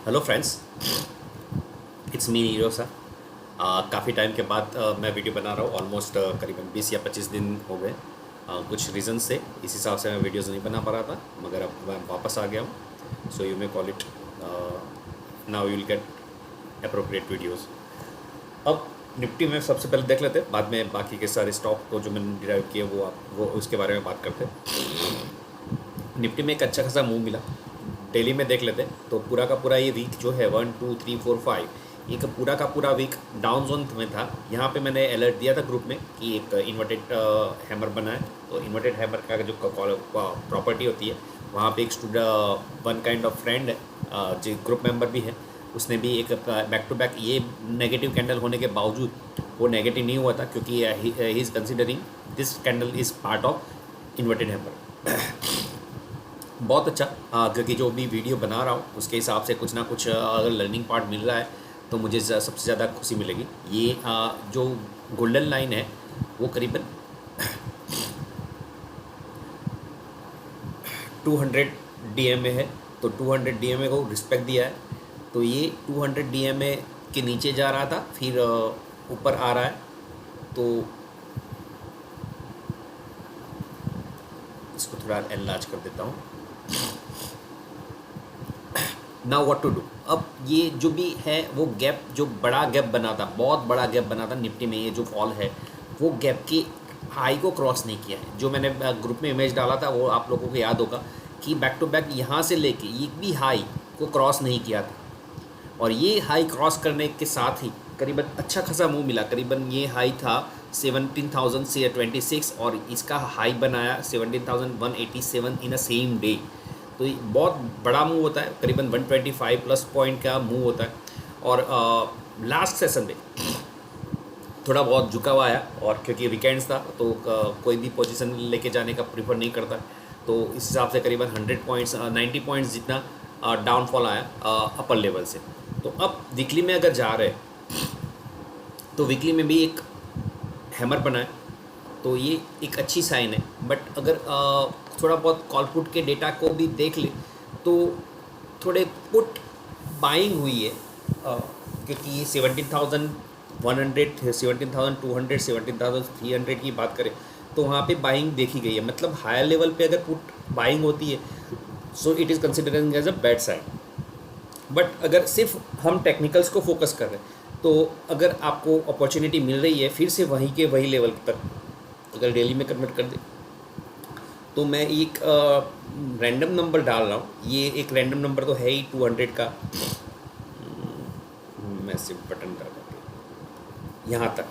Hello friends, it's me hero sir. काफ़ी time के बाद मैं वीडियो बना रहा हूँ। ऑलमोस्ट करीबन 20 या 25 दिन हो गए। कुछ रीज़न से इस हिसाब से मैं वीडियोज़ नहीं बना पा रहा था, मगर अब मैं वापस आ गया हूँ। So you may call it, now you will get appropriate videos. अब निफ्टी में सबसे पहले देख लेते हैं, बाद में बाकी के सारे स्टॉक को जो मैंने डिराइव किए वो उसके बारे में बात करते हैं। निफ्टी में एक अच्छा खासा मूव मिला। डेली में देख लेते हैं तो पूरा का पूरा ये वीक जो है 1 2 3 4 5, ये का पूरा वीक डाउन जोन में था। यहाँ पे मैंने अलर्ट दिया था ग्रुप में कि एक इन्वर्टेड हैमर बना है। तो इन्वर्टेड हैमर का जो प्रॉपर्टी होती है, वहाँ पे एक वन काइंड ऑफ फ्रेंड है, जो ग्रुप मेंबर भी है, उसने भी एक बैक टू बैक ये नेगेटिव कैंडल होने के बावजूद वो नेगेटिव नहीं हुआ था, क्योंकि he is considering this candle is part of inverted hammer. बहुत अच्छा, क्योंकि जो भी वीडियो बना रहा हूँ उसके हिसाब से कुछ ना कुछ अगर लर्निंग पार्ट मिल रहा है तो मुझे सबसे ज़्यादा खुशी मिलेगी। ये जो गोल्डन लाइन है वो करीबन 200 डीएमए है। तो 200 डीएमए को रिस्पेक्ट दिया है। तो ये 200 डीएमए के नीचे जा रहा था, फिर ऊपर आ रहा है। तो इसको थोड़ा एनलार्ज कर देता हूँ। Now what to do. अब ये जो भी है वो गैप, जो बड़ा गैप बना था, बहुत बड़ा गैप बना था निफ्टी में, ये जो फॉल है वो गैप की हाई को क्रॉस नहीं किया है। जो मैंने ग्रुप में इमेज डाला था वो आप लोगों को याद होगा कि बैक टू बैक यहाँ से लेके ये भी हाई को क्रॉस नहीं किया था, और ये हाई क्रॉस करने के साथ ही करीबन अच्छा खासा मूव मिला। करीबन ये हाई था 17,026 और इसका हाई बनाया 17,187 इन अ सेम डे। तो ये बहुत बड़ा मूव होता है, करीबन 125 प्लस पॉइंट का मूव होता है। और लास्ट सेशन में थोड़ा बहुत झुका हुआ आया, और क्योंकि वीकेंड्स था तो कोई भी पोजीशन लेके जाने का प्रीफर नहीं करता। तो इस हिसाब से करीबन 100 पॉइंट्स 90 पॉइंट्स जितना डाउनफॉल आया अपर लेवल से। तो अब वीकली में अगर जा रहे हैं तो वीकली में भी एक हैमर बना है, तो ये एक अच्छी साइन है। बट अगर थोड़ा बहुत कॉल पुट के डेटा को भी देख ले तो थोड़े पुट बाइंग हुई है, क्योंकि ये 17,100 17,200 17,300 की बात करें तो वहाँ पे बाइंग देखी गई है। मतलब हायर लेवल पे अगर पुट बाइंग होती है so it is considering as a bad sign. But अगर सिर्फ हम टेक्निकल्स को फोकस कर रहे हैं तो अगर आपको अपॉर्चुनिटी मिल रही है फिर से वहीं के वही लेवल तक अगर डेली में कन्वर्ट कर दे, तो मैं एक रैंडम नंबर डाल रहा हूँ। ये एक रैंडम नंबर तो है ही 200 का। मैं सिर्फ बटन डाल के यहाँ तक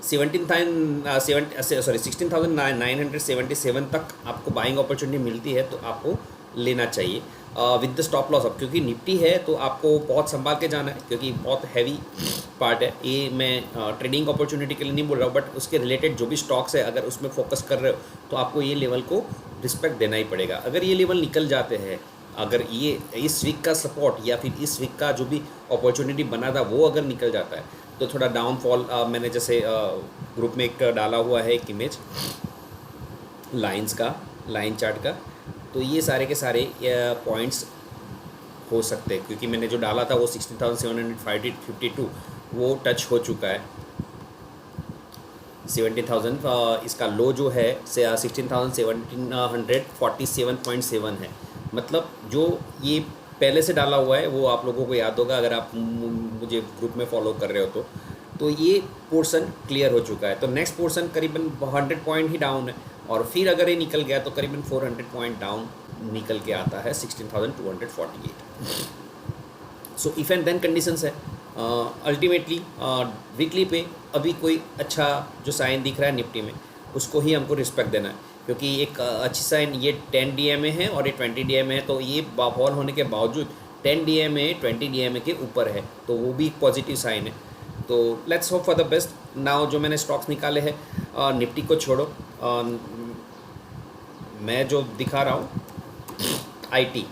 16,977 तक आपको बाइंग अपॉर्चुनिटी मिलती है, तो आपको लेना चाहिए विद द स्टॉप लॉस। अब क्योंकि निफ्टी है तो आपको बहुत संभाल के जाना है, क्योंकि बहुत हैवी पार्ट है ये। मैं ट्रेडिंग अपॉर्चुनिटी के लिए नहीं बोल रहा हूँ, बट उसके रिलेटेड जो भी स्टॉक्स है अगर उसमें फोकस कर रहे हो तो आपको ये लेवल को रिस्पेक्ट देना ही पड़ेगा। अगर ये लेवल निकल जाते हैं, अगर ये इस वीक का सपोर्ट या फिर इस वीक का जो भी अपॉर्चुनिटी बना था वो अगर निकल जाता है तो थोड़ा डाउनफॉल, मैंने जैसे ग्रुप में एक डाला हुआ है एक इमेज लाइंस का, लाइन चार्ट का। तो ये सारे के सारे पॉइंट्स हो सकते हैं, क्योंकि मैंने जो डाला था वो 16,752 वो टच हो चुका है। 17,000 इसका लो जो है 16,747.7 है। मतलब जो ये पहले से डाला हुआ है वो आप लोगों को याद होगा अगर आप मुझे ग्रुप में फॉलो कर रहे हो तो ये पोर्शन क्लियर हो चुका है। तो नेक्स्ट पोर्शन करीबन 100 पॉइंट ही डाउन है, और फिर अगर ये निकल गया तो करीबन 400 पॉइंट डाउन निकल के आता है 16,248। So if and then conditions है। अल्टीमेटली वीकली पे अभी कोई अच्छा जो साइन दिख रहा है निफ्टी में उसको ही हमको रिस्पेक्ट देना है, क्योंकि एक अच्छी साइन ये 10 डीएमए है और ये 20 डीएमए है। तो ये फॉल होने के बावजूद 10 डीएमए 20 डीएमए के ऊपर है, तो वो भी एक पॉजिटिव साइन है। तो let's hope for the best. Now जो मैंने स्टॉक्स निकाले हैं, निफ्टी को छोड़ो, मैं जो दिखा रहा हूँ आईटी,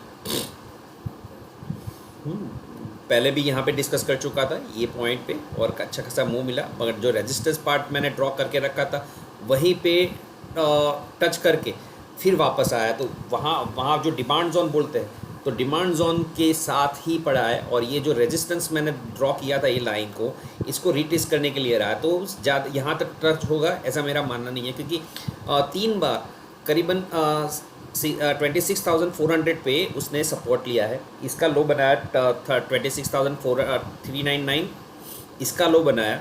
पहले भी यहाँ पे डिस्कस कर चुका था ये पॉइंट पे, और अच्छा खासा मूव मिला। मगर जो रेजिस्टेंस पार्ट मैंने ड्रॉ करके रखा था वहीं पे टच करके फिर वापस आया। तो वहाँ जो डिमांड जोन बोलते हैं तो डिमांड जोन के साथ ही पड़ा है, और ये जो रेजिस्टेंस मैंने ड्रॉ किया था ये लाइन को, इसको रीटेस्ट करने के लिए रहा है। तो ज़्यादा यहाँ तक टच होगा ऐसा मेरा मानना नहीं है, क्योंकि 3 बार करीबन 26,400 पे उसने सपोर्ट लिया है। इसका लो बनाया 26,399, इसका लो बनाया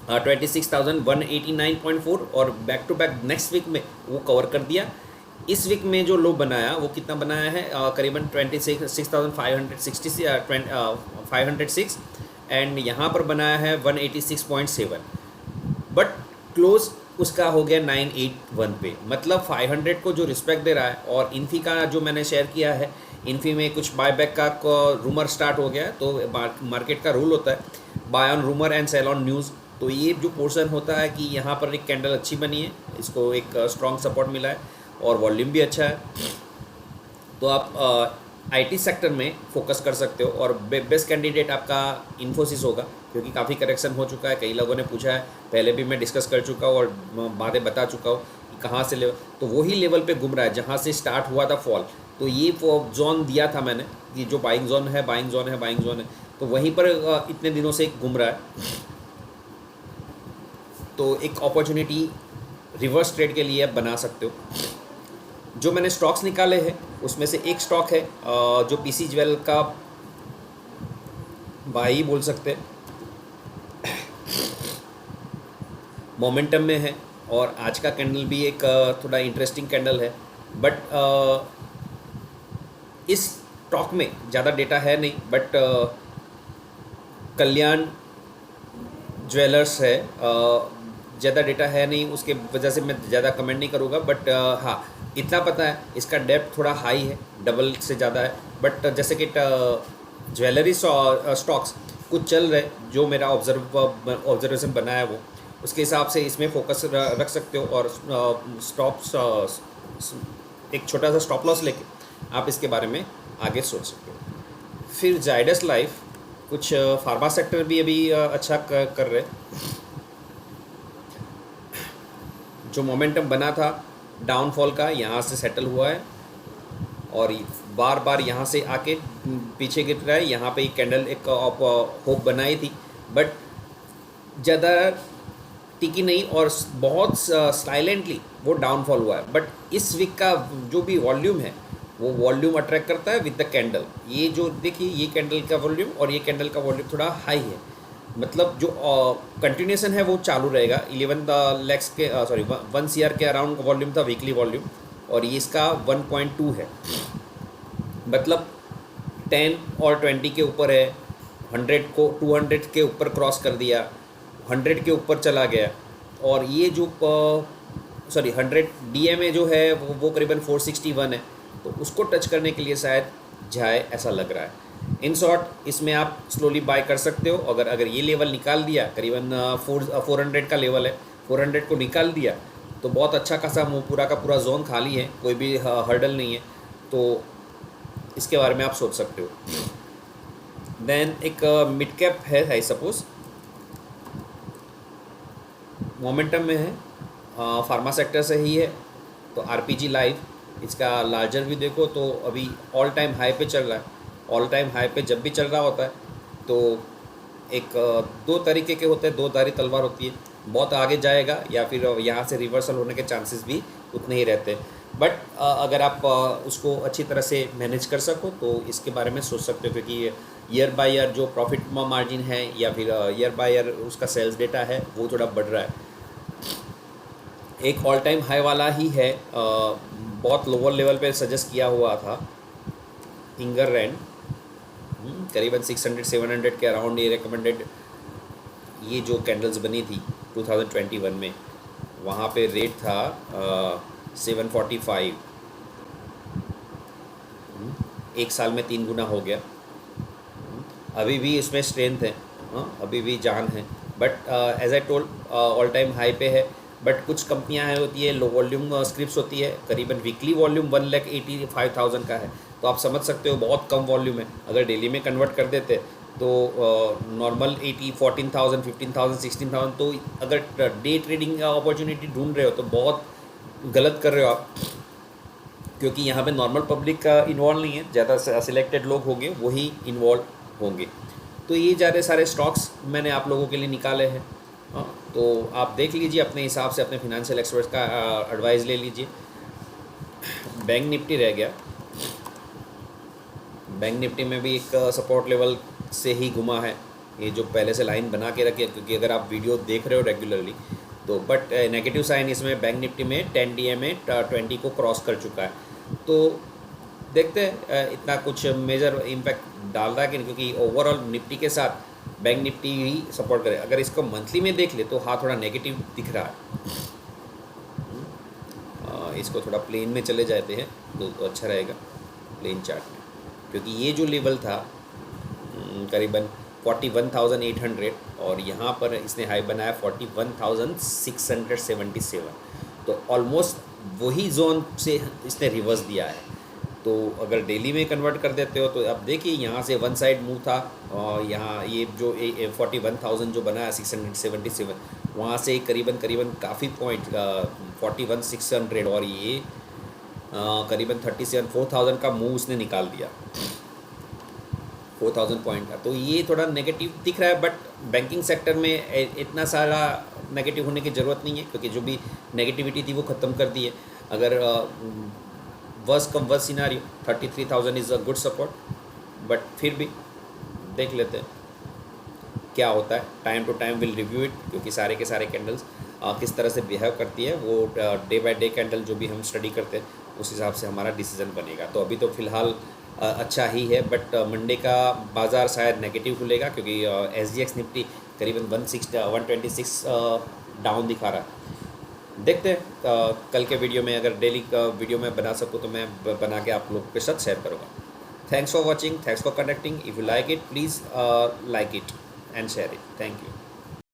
26,189.4, और back to back next week में वो कवर कर दिया। इस वीक में जो लो बनाया वो कितना बनाया है, करीबन 26,506, एंड यहाँ पर बनाया है 186.7, बट क्लोज उसका हो गया 981 पे। मतलब 500 को जो रिस्पेक्ट दे रहा है, और इन्फी का जो मैंने शेयर किया है, इन्फी में कुछ बायबैक का रूमर स्टार्ट हो गया है। तो मार्केट का रूल होता है buy on rumour and sell on news. तो ये जो पोर्शन होता है कि यहाँ पर एक कैंडल अच्छी बनी है, इसको एक स्ट्रॉन्ग सपोर्ट मिला है, और वॉल्यूम भी अच्छा है। तो आप आईटी सेक्टर में फोकस कर सकते हो, और बेस्ट कैंडिडेट आपका इन्फोसिस होगा, क्योंकि काफ़ी करेक्शन हो चुका है। कई लोगों ने पूछा है, पहले भी मैं डिस्कस कर चुका हूँ और बातें बता चुका हूँ कि कहाँ से लेवल, तो वही लेवल पे घूम रहा है जहाँ से स्टार्ट हुआ था फॉल। तो ये जोन दिया था मैंने कि जो बाइंग जोन है, बाइंग जोन है, बाइंग जोन है, तो वहीं पर इतने दिनों से घूम रहा है। तो एक अपॉर्चुनिटी रिवर्स ट्रेड के लिए आप बना सकते हो। जो मैंने स्टॉक्स निकाले हैं उसमें से एक स्टॉक है जो पीसी ज्वेल का बाई बोल सकते हैं, मोमेंटम में है, और आज का कैंडल भी एक थोड़ा इंटरेस्टिंग कैंडल है। बट इस स्टॉक में ज़्यादा डेटा है नहीं, बट कल्याण ज्वेलर्स है, ज़्यादा डेटा है नहीं, उसके वजह से मैं ज़्यादा कमेंट नहीं करूँगा। बट हाँ, इतना पता है इसका डेप्थ थोड़ा हाई है, डबल से ज़्यादा है। बट जैसे कि ज्वेलरी स्टॉक्स कुछ चल रहे, जो मेरा ऑब्जर्वेशन बना है वो, उसके हिसाब से इसमें फोकस रख सकते हो, और स्टॉप्स एक छोटा सा स्टॉप लॉस लेके आप इसके बारे में आगे सोच सकते हो। फिर जाइडस लाइफ, कुछ फार्मा सेक्टर भी अभी अच्छा कर रहे। जो मोमेंटम बना था डाउनफॉल का, यहाँ से सेटल हुआ है, और बार बार यहाँ से आके पीछे गिर रहा है। यहाँ पे एक कैंडल एक होप बनाई थी, बट ज़्यादा टिकी नहीं, और बहुत साइलेंटली वो डाउनफॉल हुआ है। बट इस वीक का जो भी वॉल्यूम है, वो वॉल्यूम अट्रैक्ट करता है विद द कैंडल। ये जो देखिए, ये कैंडल का वॉल्यूम और ये कैंडल का वॉल्यूम थोड़ा हाई है, मतलब जो कंटिन्यूशन है वो चालू रहेगा। 11 लैक्स के 1 CR के अराउंड वॉल्यूम था वीकली वॉल्यूम, और ये इसका 1.2 है, मतलब 10 और 20 के ऊपर है। 100 को 200 के ऊपर क्रॉस कर दिया, 100 के ऊपर चला गया, और ये जो 100 DMA जो है वो करीबन 461 है, तो उसको टच करने के लिए शायद जाए, ऐसा लग रहा है। इन शॉर्ट, इसमें आप स्लोली बाय कर सकते हो। अगर ये लेवल निकाल दिया, करीबन 400 का लेवल है, 400 को निकाल दिया तो बहुत अच्छा खासा पूरा का पूरा जोन खाली है, कोई भी हर्डल नहीं है, तो इसके बारे में आप सोच सकते हो। देन एक मिड कैप है, आई सपोज मोमेंटम में है, फार्मा सेक्टर से ही है, तो RPG लाइव, इसका लार्जर भी देखो तो अभी ऑल टाइम हाई पे चल रहा है। ऑल टाइम हाई पे जब भी चल रहा होता है तो एक दो तरीके के होते हैं, दो धारी तलवार होती है, बहुत आगे जाएगा या फिर यहाँ से रिवर्सल होने के चांसेस भी उतने ही रहते हैं। बट अगर आप उसको अच्छी तरह से मैनेज कर सको तो इसके बारे में सोच सकते हो, क्योंकि ईयर बाय ईयर जो प्रॉफिट मार्जिन है या फिर ईयर बाय ईयर उसका सेल्स डेटा है वो थोड़ा बढ़ रहा है। एक ऑल टाइम हाई वाला ही है, बहुत लोअर लेवल पे सजेस्ट किया हुआ था, इंगर रैंड, करीबन 600-700 के अराउंड ये रिकमेंडेड। ये जो कैंडल्स बनी थी 2021 में, वहाँ पे रेट था 745, एक साल में 3 गुना हो गया। अभी भी इसमें स्ट्रेंथ है, अभी भी जान है, but as I told all time high पे है। बट कुछ कंपनियां हैं होती है लो वॉल्यूम स्क्रिप्ट्स होती है, करीबन वीकली वॉल्यूम 1,85,000 का है, तो आप समझ सकते हो बहुत कम वॉल्यूम है। अगर डेली में कन्वर्ट कर देते तो नॉर्मल 14,000, 15,000, 16,000, तो अगर डे ट्रेडिंग अपॉर्चुनिटी ढूंढ रहे हो तो बहुत गलत कर रहे हो आप। क्योंकि यहाँ पे नॉर्मल पब्लिक का इन्वॉल्व नहीं है, ज़्यादा सिलेक्टेड लोग होंगे वही इन्वॉल्व होंगे। तो ये ज़्यादा सारे स्टॉक्स मैंने आप लोगों के लिए निकाले हैं। हाँ, तो आप देख लीजिए अपने हिसाब से, अपने फिनेंशियल एक्सपर्ट का एडवाइस ले लीजिए। बैंक निफ्टी रह गया, बैंक निफ्टी में भी एक सपोर्ट लेवल से ही घुमा है, ये जो पहले से लाइन बना के रखी है, क्योंकि अगर आप वीडियो देख रहे हो रेगुलरली तो। बट नेगेटिव साइन इसमें बैंक निफ्टी में 10 डीए में 20 को क्रॉस कर चुका है। तो देखते हैं इतना कुछ मेजर इम्पैक्ट डाल रहा है कि नहीं, क्योंकि ओवरऑल निफ्टी के साथ बैंक निफ्टी ही सपोर्ट करे। अगर इसको मंथली में देख ले तो हाँ थोड़ा नेगेटिव दिख रहा है। इसको थोड़ा प्लेन में चले जाते हैं तो अच्छा रहेगा, प्लेन चार्ट में, क्योंकि ये जो लेवल था करीबन 41,800 और यहाँ पर इसने हाई बनाया 41,677। तो ऑलमोस्ट वही जोन से इसने रिवर्स दिया है। तो अगर डेली में कन्वर्ट कर देते हो तो अब देखिए यहाँ से वन साइड मूव था, और यहाँ ये जो 41,000 जो बनाया 677, वहाँ से करीबन काफ़ी पॉइंट 41,600 और ये करीबन 4,000 का मूव उसने निकाल दिया, 4,000 पॉइंट का। तो ये थोड़ा नेगेटिव दिख रहा है, बट बैंकिंग सेक्टर में इतना सारा नेगेटिव होने की ज़रूरत नहीं है, क्योंकि जो भी नेगेटिविटी थी वो ख़त्म कर दी है। अगर worst come worst scenario 33,000 is a good support, but फिर भी देख लेते हैं क्या होता है। Time to time will review it, क्योंकि सारे के सारे कैंडल्स किस तरह से बिहेव करती है वो डे बाय डे कैंडल जो भी हम स्टडी करते हैं उस हिसाब से हमारा डिसीजन बनेगा। तो अभी तो फ़िलहाल अच्छा ही है, बट मंडे का बाज़ार शायद नेगेटिव खुलेगा, क्योंकि SGX निफ्टी करीबन 126 डाउन दिखा रहा है। देखते हैं कल के वीडियो में, अगर डेली वीडियो में बना सकूँ तो मैं बना के आप लोगों के साथ शेयर करूँगा। Thanks for watching, thanks for connecting. If you like it please like it and share it. Thank you.